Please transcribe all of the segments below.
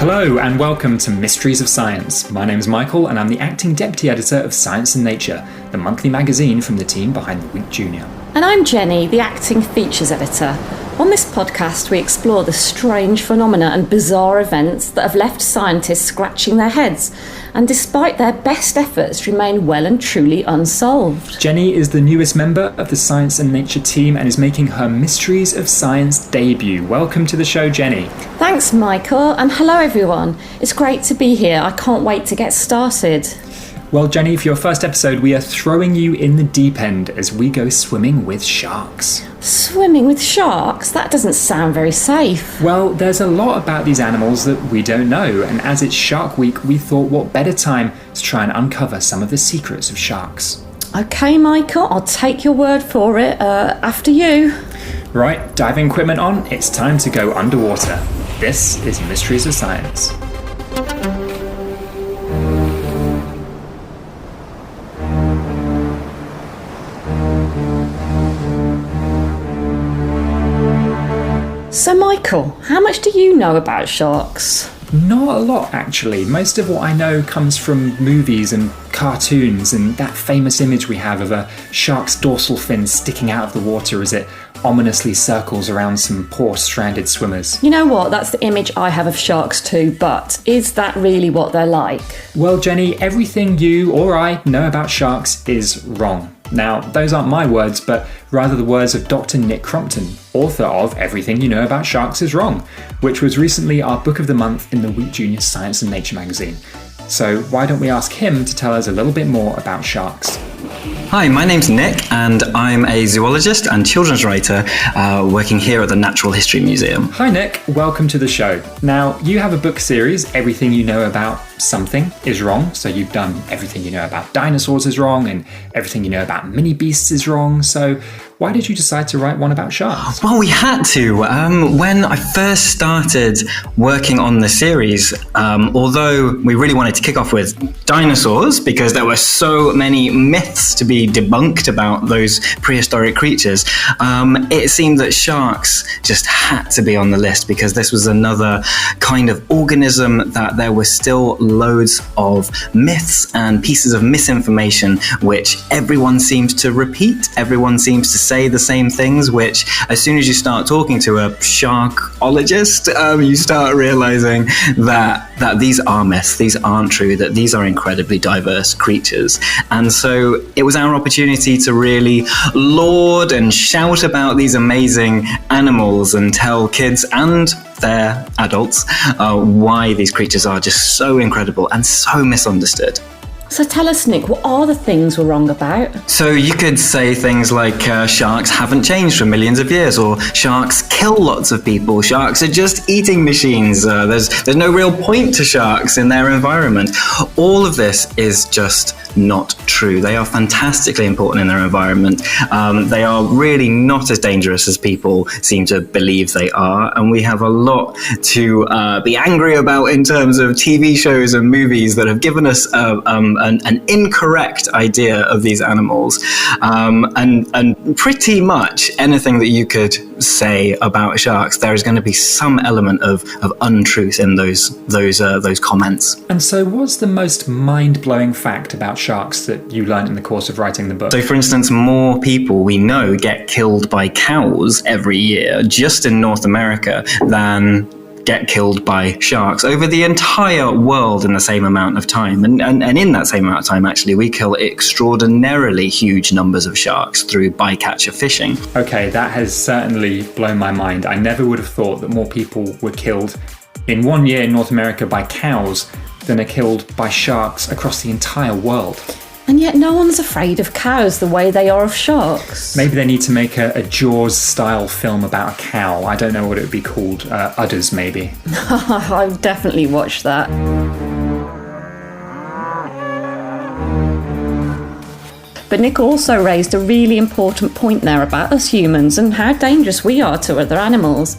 Hello and welcome to Mysteries of Science. My name's Michael and I'm the acting deputy editor of Science and Nature, the monthly magazine from the team behind the Week Junior. And I'm Jenny, the acting features editor. On this podcast, we explore the strange phenomena and bizarre events that have left scientists scratching their heads, and despite their best efforts, remain well and truly unsolved. Jenny is the newest member of the Science and Nature team and is making her Mysteries of Science debut. Welcome to the show, Jenny. Thanks, Michael, and hello everyone. It's great to be here. I can't wait to get started. Well, Jenny, for your first episode, we are throwing you in the deep end as we go swimming with sharks. Swimming with sharks? That doesn't sound very safe. Well, there's a lot about these animals that we don't know, and as it's Shark Week, we thought what better time to try and uncover some of the secrets of sharks. Okay, Michael, I'll take your word for it. After you. Right, diving equipment on, it's time to go underwater. This is Mysteries of Science. So Michael, how much do you know about sharks? Not a lot, actually. Most of what I know comes from movies and cartoons and that famous image we have of a shark's dorsal fin sticking out of the water as it ominously circles around some poor stranded swimmers. You know what, that's the image I have of sharks too, but is that really what they're like? Well, Jenny, everything you or I know about sharks is wrong. Now, those aren't my words, but rather the words of Dr. Nick Crompton, author of Everything You Know About Sharks Is Wrong, which was recently our Book of the Month in the Week Junior Science and Nature magazine. So why don't we ask him to tell us a little bit more about sharks? Hi, my name's Nick and I'm a zoologist and children's writer working here at the Natural History Museum. Hi Nick, welcome to the show. Now, you have a book series, Everything You Know About Something is Wrong. So you've done Everything You Know About Dinosaurs is Wrong and Everything You Know About Mini Beasts is Wrong. So why did you decide to write one about sharks? Well, we had to. When I first started working on the series, although we really wanted to kick off with dinosaurs because there were so many myths to be debunked about those prehistoric creatures, it seemed that sharks just had to be on the list because this was another kind of organism that there were still loads of myths and pieces of misinformation which everyone seems to repeat. Everyone seems to say the same things, which as soon as you start talking to a sharkologist, you start realizing that these are myths, these aren't true, that these are incredibly diverse creatures. And so it was our opportunity to really laud and shout about these amazing animals and tell kids and their adults why these creatures are just so incredible and so misunderstood. So tell us, Nick, what are the things we're wrong about? So you could say things like sharks haven't changed for millions of years, or sharks kill lots of people, sharks are just eating machines, there's no real point to sharks in their environment. All of this is just not true. They are fantastically important in their environment. They are really not as dangerous as people seem to believe they are, and we have a lot to be angry about in terms of TV shows and movies that have given us an incorrect idea of these animals, and pretty much anything that you could say about sharks, there is going to be some element of untruth in those comments. And so what's the most mind-blowing fact about sharks that you learned in the course of writing the book? So for instance, more people we know get killed by cows every year just in North America than get killed by sharks over the entire world in the same amount of time. And in that same amount of time, actually, we kill extraordinarily huge numbers of sharks through bycatcher fishing. Okay, that has certainly blown my mind. I never would have thought that more people were killed in 1 year in North America by cows than are killed by sharks across the entire world. And yet no one's afraid of cows the way they are of sharks. Maybe they need to make a Jaws-style film about a cow. I don't know what it would be called. Udders, maybe. I've definitely watched that. But Nick also raised a really important point there about us humans and how dangerous we are to other animals.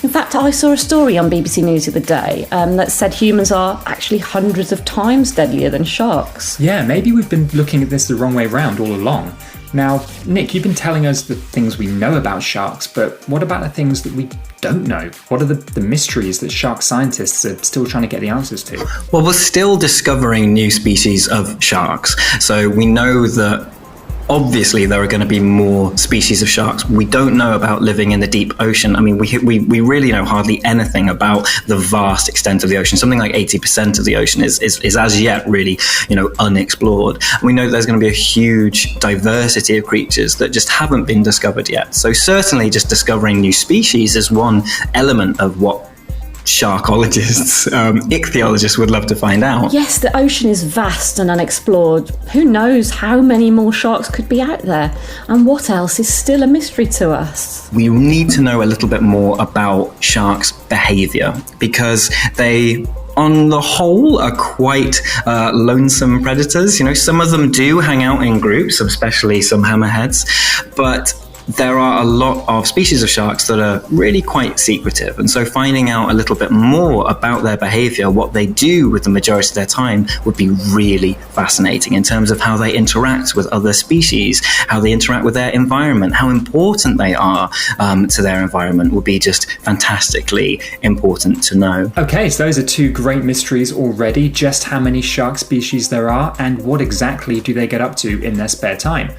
In fact, I saw a story on BBC News the other day that said humans are actually hundreds of times deadlier than sharks. Yeah, maybe we've been looking at this the wrong way round all along. Now, Nick, you've been telling us the things we know about sharks, but what about the things that we don't know? What are the mysteries that shark scientists are still trying to get the answers to? Well, we're still discovering new species of sharks. So we know that obviously there are going to be more species of sharks. We don't know about living in the deep ocean. I mean, we really know hardly anything about the vast extent of the ocean. Something like 80% of the ocean is as yet really, unexplored. And we know that there's going to be a huge diversity of creatures that just haven't been discovered yet. So certainly just discovering new species is one element of what sharkologists, ichthyologists would love to find out. Yes, the ocean is vast and unexplored. Who knows how many more sharks could be out there, and what else is still a mystery to us? We need to know a little bit more about sharks' behaviour, because they, on the whole, are quite lonesome predators. Some of them do hang out in groups, especially some hammerheads, but there are a lot of species of sharks that are really quite secretive. And so finding out a little bit more about their behavior, what they do with the majority of their time, would be really fascinating in terms of how they interact with other species, how they interact with their environment, how important they are to their environment would be just fantastically important to know. Okay, so those are two great mysteries already. Just how many shark species there are, and what exactly do they get up to in their spare time?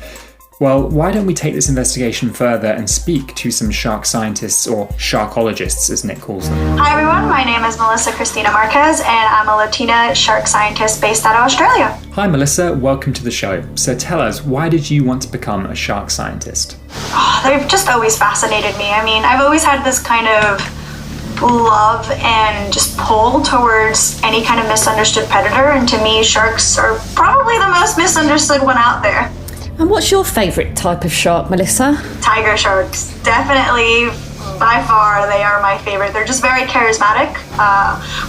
Well, why don't we take this investigation further and speak to some shark scientists, or sharkologists as Nick calls them. Hi everyone, my name is Melissa Cristina Marquez and I'm a Latina shark scientist based out of Australia. Hi Melissa, welcome to the show. So tell us, why did you want to become a shark scientist? They've just always fascinated me. I mean, I've always had this kind of love and just pull towards any kind of misunderstood predator, and to me, sharks are probably the most misunderstood one out there. And what's your favourite type of shark, Melissa? Tiger sharks. Definitely, by far, they are my favorite. They're just very charismatic.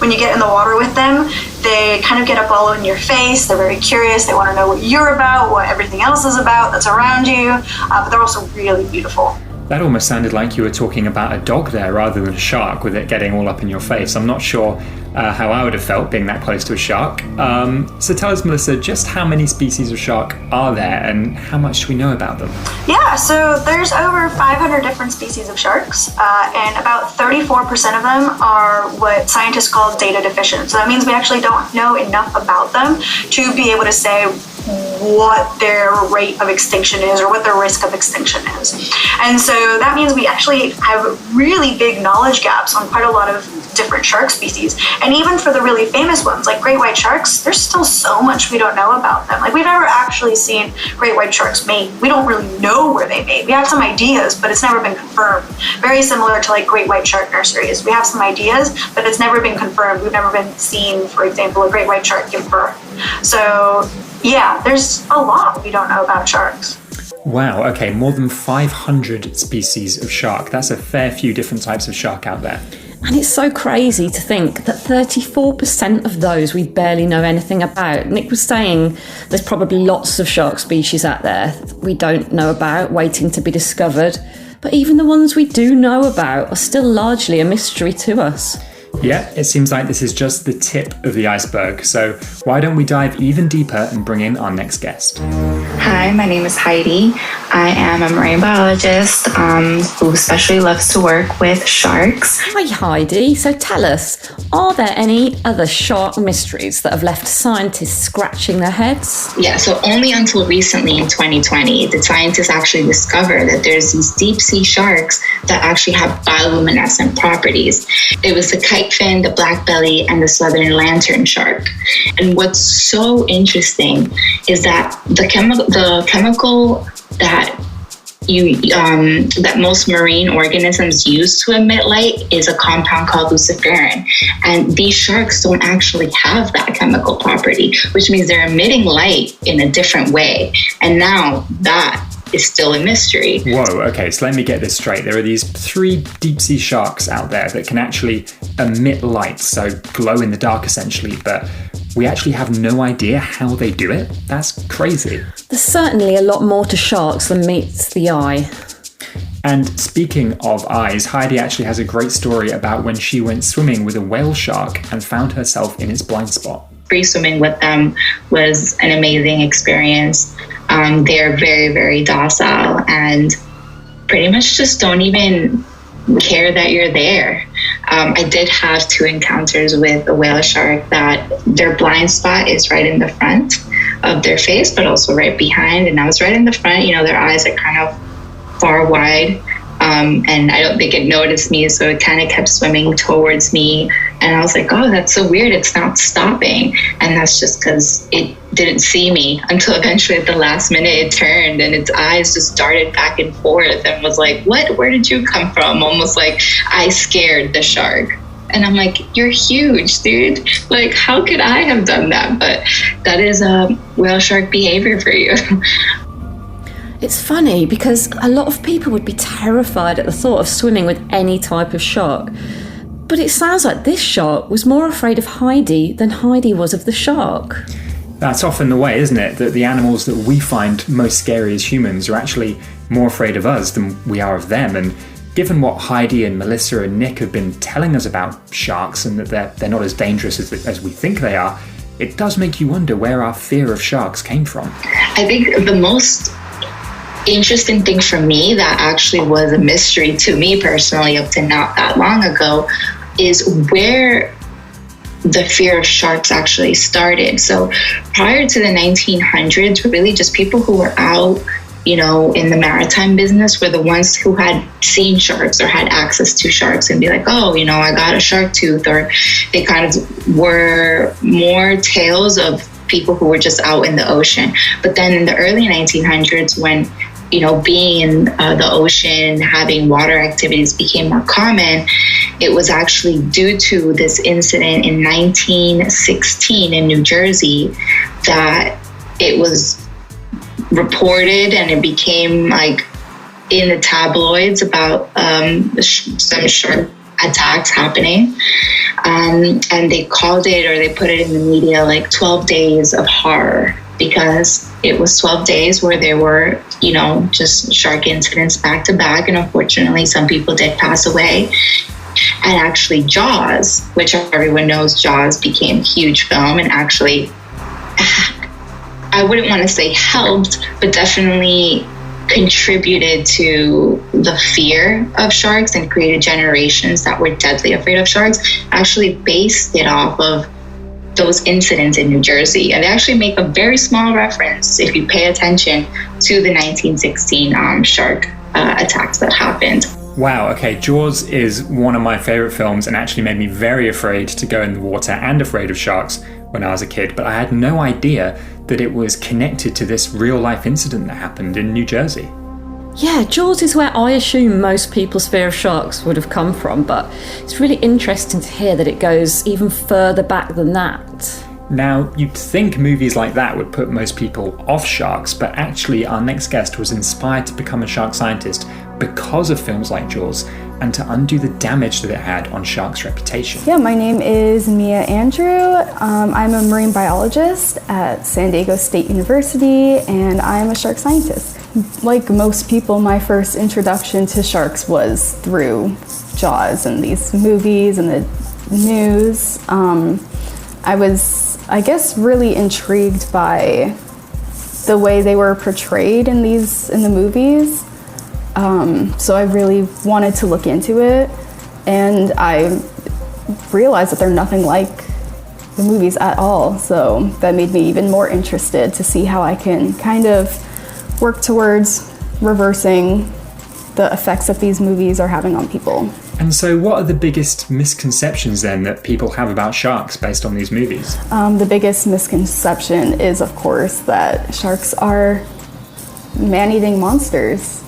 When you get in the water with them, they kind of get up all in your face. They're very curious. They want to know what you're about, what everything else is about that's around you. But they're also really beautiful. That almost sounded like you were talking about a dog there rather than a shark, with it getting all up in your face. I'm not sure how I would have felt being that close to a shark. So tell us, Melissa, just how many species of shark are there and how much do we know about them? Yeah, so there's over 500 different species of sharks, and about 34% of them are what scientists call data deficient. So that means we actually don't know enough about them to be able to say what their rate of extinction is or what their risk of extinction is. And so that means we actually have really big knowledge gaps on quite a lot of different shark species. And even for the really famous ones, like great white sharks, there's still so much we don't know about them. Like, we've never actually seen great white sharks mate. We don't really know where they mate. We have some ideas, but it's never been confirmed. Very similar to like great white shark nurseries. We have some ideas, but it's never been confirmed. We've never been seen, for example, a great white shark give birth. So yeah, there's a lot we don't know about sharks. Wow, okay, more than 500 species of shark. That's a fair few different types of shark out there. And it's so crazy to think that 34% of those we barely know anything about. Nick was saying there's probably lots of shark species out there we don't know about, waiting to be discovered. But even the ones we do know about are still largely a mystery to us. Yeah, it seems like this is just the tip of the iceberg. So why don't we dive even deeper and bring in our next guest? Hi, my name is Heidi. I am a marine biologist who especially loves to work with sharks. Hi Heidi, so tell us, are there any other shark mysteries that have left scientists scratching their heads? Yeah, so only until recently in 2020 did scientists actually discover that there's these deep sea sharks that actually have bioluminescent properties. It was the kitefin, the black belly, and the southern lantern shark. And what's so interesting is that the chemical that that most marine organisms use to emit light is a compound called luciferin. And these sharks don't actually have that chemical property, which means they're emitting light in a different way. And now that is still a mystery. Whoa, okay, so let me get this straight. There are these 3 deep sea sharks out there that can actually emit light, so glow in the dark essentially, but we actually have no idea how they do it? That's crazy. There's certainly a lot more to sharks than meets the eye. And speaking of eyes, Heidi actually has a great story about when she went swimming with a whale shark and found herself in its blind spot. Free swimming with them was an amazing experience. They're very, very docile and pretty much just don't even care that you're there. I did have 2 encounters with a whale shark that their blind spot is right in the front of their face, but also right behind. And I was right in the front, their eyes are kind of far wide. And I don't think it noticed me, so it kind of kept swimming towards me. And I was like, oh, that's so weird. It's not stopping. And that's just because it didn't see me until eventually at the last minute it turned and its eyes just darted back and forth and was like, what? Where did you come from? Almost like I scared the shark. And I'm like, you're huge, dude. Like, how could I have done that? But that is whale shark behavior for you. It's funny because a lot of people would be terrified at the thought of swimming with any type of shark. But it sounds like this shark was more afraid of Heidi than Heidi was of the shark. That's often the way, isn't it? That the animals that we find most scary as humans are actually more afraid of us than we are of them. And given what Heidi and Melissa and Nick have been telling us about sharks and that they're not as dangerous as we think they are, it does make you wonder where our fear of sharks came from. I think the most interesting thing for me that actually was a mystery to me personally up to not that long ago is where the fear of sharks actually started. So prior to the 1900s, really just people who were out, in the maritime business were the ones who had seen sharks or had access to sharks and be like, oh, I got a shark tooth. Or they kind of were more tales of people who were just out in the ocean. But then in the early 1900s, when being in the ocean, having water activities became more common, it was actually due to this incident in 1916 in New Jersey that it was reported and it became like in the tabloids about some shark attacks happening. And they called it, or they put it in the media, like 12 days of horror, because it was 12 days where there were, just shark incidents back to back. And unfortunately, some people did pass away. And actually Jaws, which everyone knows Jaws became a huge film and actually, I wouldn't want to say helped, but definitely contributed to the fear of sharks and created generations that were deadly afraid of sharks, actually based it off of those incidents in New Jersey. And they actually make a very small reference, if you pay attention, to the 1916 shark attacks that happened. Wow, okay, Jaws is one of my favourite films and actually made me very afraid to go in the water and afraid of sharks when I was a kid, but I had no idea that it was connected to this real-life incident that happened in New Jersey. Yeah, Jaws is where I assume most people's fear of sharks would have come from, but it's really interesting to hear that it goes even further back than that. Now, you'd think movies like that would put most people off sharks, but actually our next guest was inspired to become a shark scientist because of films like Jaws and to undo the damage that it had on sharks' reputation. Yeah, my name is Mia Andrew. I'm a marine biologist at San Diego State University, and I'm a shark scientist. Like most people, my first introduction to sharks was through Jaws and these movies and the news. I was, I guess, really intrigued by the way they were portrayed in the movies. So I really wanted to look into it, and I realized that they're nothing like the movies at all. So that made me even more interested to see how I can kind of work towards reversing the effects that these movies are having on people. And so what are the biggest misconceptions then that people have about sharks based on these movies? The biggest misconception is, of course, that sharks are man-eating monsters.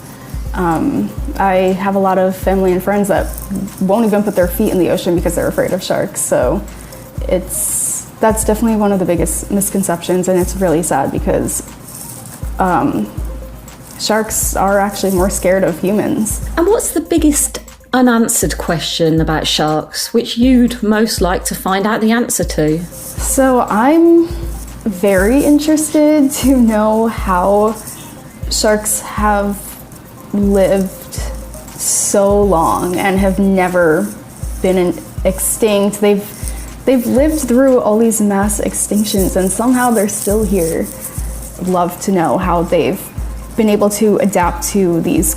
I have a lot of family and friends that won't even put their feet in the ocean because they're afraid of sharks. So that's definitely one of the biggest misconceptions, and it's really sad because sharks are actually more scared of humans. And what's the biggest unanswered question about sharks which you'd most like to find out the answer to? So I'm very interested to know how sharks have lived so long and have never been extinct. They've lived through all these mass extinctions, and somehow they're still here. love to know how they've been able to adapt to these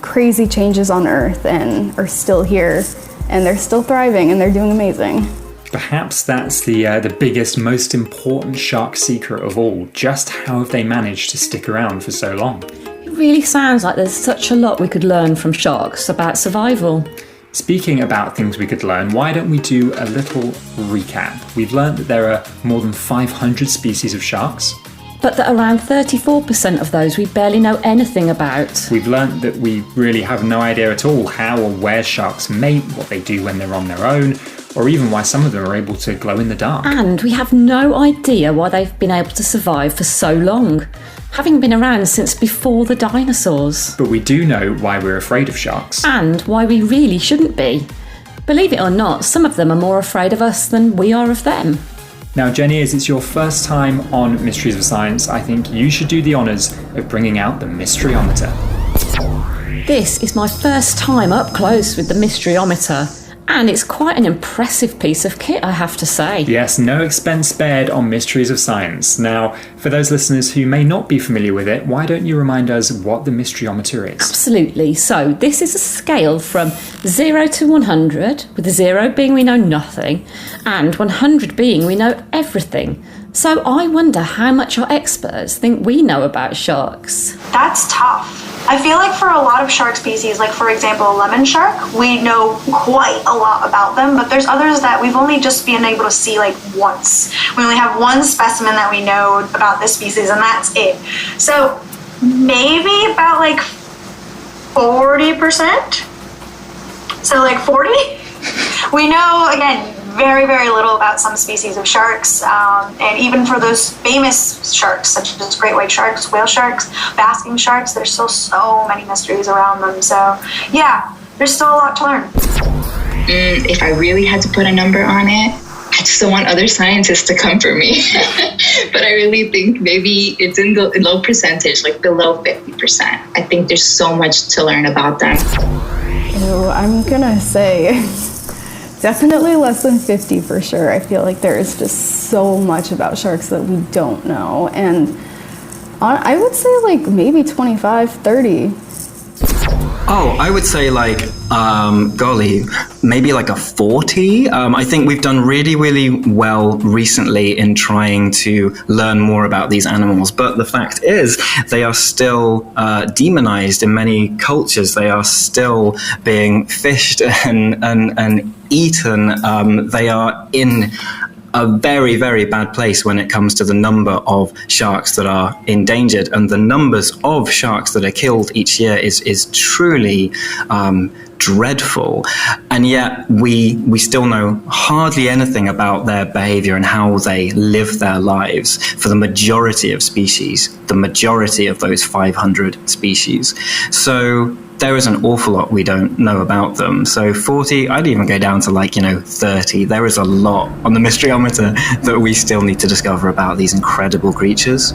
crazy changes on Earth and are still here, and they're still thriving, and they're doing amazing. Perhaps that's the biggest, most important shark secret of all. Just how have they managed to stick around for so long? It really sounds like there's such a lot we could learn from sharks about survival. Speaking about things we could learn, why don't we do a little recap? We've learned that there are more than 500 species of sharks. But that around 34% of those we barely know anything about. We've learnt that we really have no idea at all how or where sharks mate, what they do when they're on their own, or even why some of them are able to glow in the dark. And we have no idea why they've been able to survive for so long, having been around since before the dinosaurs. But we do know why we're afraid of sharks. And why we really shouldn't be. Believe it or not, some of them are more afraid of us than we are of them. Now, Jenny, as it's your first time on Mysteries of Science, I think you should do the honours of bringing out the Mysteryometer. This is my first time up close with the Mysteryometer, and it's quite an impressive piece of kit, I have to say. Yes, no expense spared on Mysteries of Science. Now, for those listeners who may not be familiar with it, why don't you remind us what the Mysteryometer is? Absolutely. So, this is a scale from 0 to 100, with 0 being we know nothing, and 100 being we know everything. So, I wonder how much our experts think we know about sharks. That's tough. I feel like for a lot of shark species, like for example, a lemon shark, we know quite a lot about them, but there's others that we've only just been able to see like once. We only have one specimen that we know about this species, and that's it. So maybe about like 40%? So like 40? We know, again, very, very little about some species of sharks, and even for those famous sharks, such as great white sharks, whale sharks, basking sharks, there's still so many mysteries around them. So, yeah, there's still a lot to learn. If I really had to put a number on it, I just don't want other scientists to come for me. But I really think maybe it's in the low percentage, like below 50%. I think there's so much to learn about them. I'm gonna say definitely less than 50 for sure. I feel like there is just so much about sharks that we don't know. And I would say like maybe 25, 30. Oh, I would say like, golly, maybe like a 40. I think we've done really, really well recently in trying to learn more about these animals. But the fact is, they are still demonized in many cultures. They are still being fished and eaten. They are in a very, very bad place when it comes to the number of sharks that are endangered, and the numbers of sharks that are killed each year is truly dreadful. And yet we still know hardly anything about their behavior and how they live their lives for the majority of species, the majority of those 500 species. So there is an awful lot we don't know about them. So 40, I'd even go down to 30. There is a lot on the Mysteryometer that we still need to discover about these incredible creatures.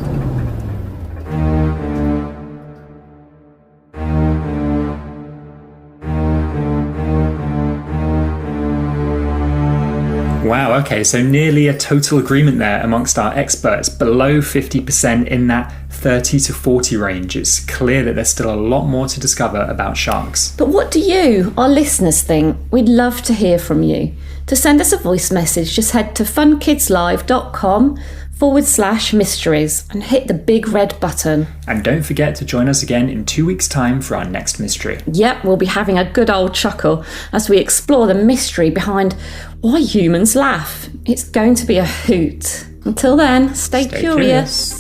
Wow, okay, so nearly a total agreement there amongst our experts, below 50% in that 30 to 40 range. It's clear that there's still a lot more to discover about sharks. But what do you, our listeners, think? We'd love to hear from you. To send us a voice message, just head to funkidslive.com/mysteries and hit the big red button. And don't forget to join us again in 2 weeks' time for our next mystery. Yep, we'll be having a good old chuckle as we explore the mystery behind why humans laugh. It's going to be a hoot. Until then, stay curious.